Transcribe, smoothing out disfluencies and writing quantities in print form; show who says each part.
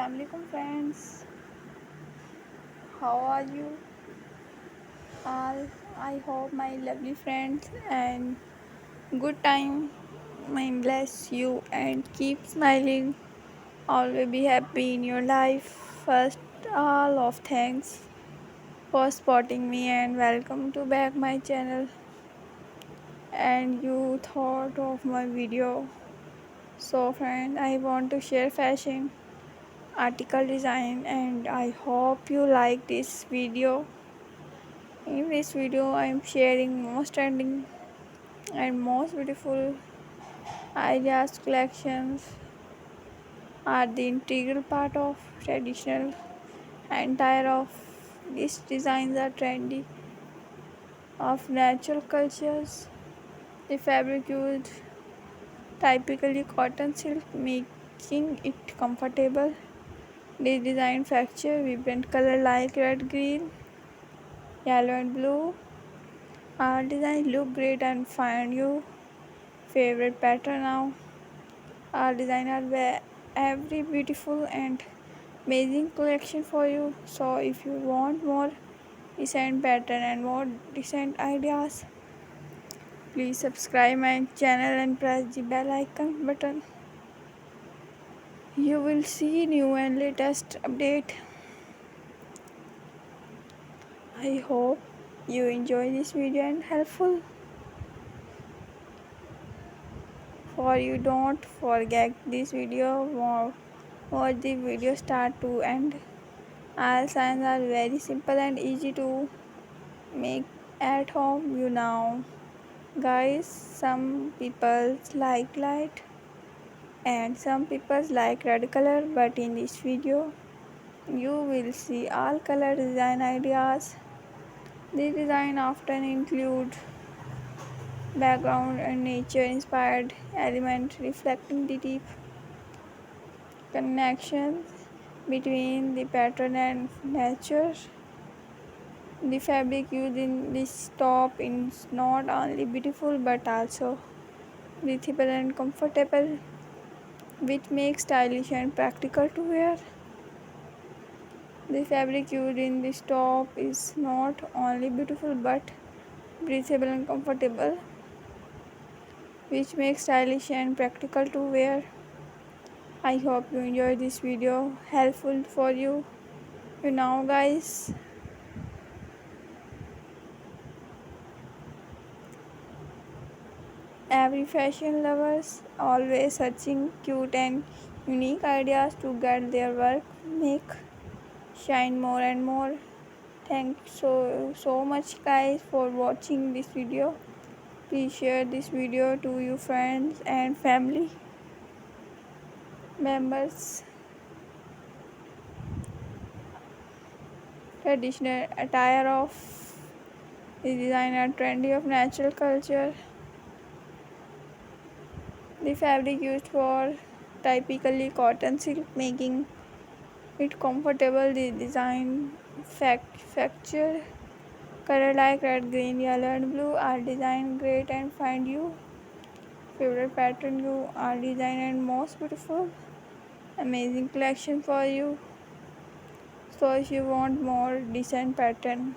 Speaker 1: Assalamualaikum friends. How are you all? I hope my lovely friends and good time may bless you and keep smiling. Always be happy in your life. First, all of thanks for spotting me and welcome to back my channel. And you thought of my video. So friend, I want to share fashion article design and I hope you like this video. In this video I am sharing most trending and most beautiful ideas collections are the integral part of traditional attire of these designs are trendy of natural cultures. The fabric used typically cotton silk making it comfortable. The design feature vibrant color like red, green, yellow and blue. Our design look great and find you favorite pattern now. Our designer wear every beautiful and amazing collection for you. So if you want more decent pattern and more decent ideas, please subscribe my channel and press the bell icon button. You will see new and latest update. I hope you enjoy this video and helpful. For you don't forget this video, watch the video start to end. All signs are very simple and easy to make at home. You know, guys, some people like light and some people like red color, but in this video you will see all color design ideas. The design often include background and nature inspired element reflecting the deep connection between the pattern and nature. The fabric used in this top is not only beautiful but also breathable and comfortable, which makes stylish and practical to wear. The fabric used in this top is not only beautiful but breathable and comfortable, which makes stylish and practical to wear. I hope you enjoyed this video, helpful for you. You know, guys, every fashion lovers always searching cute and unique ideas to get their work make shine more and more. Thanks so much guys for watching this video. Please share this video to your friends and family members. Traditional attire of the designer trendy of natural culture. The fabric used for typically cotton silk making it comfortable. The design facture color like red, green, yellow and blue are designed great and find you favorite pattern you are design and most beautiful amazing collection for you. So if you want more decent pattern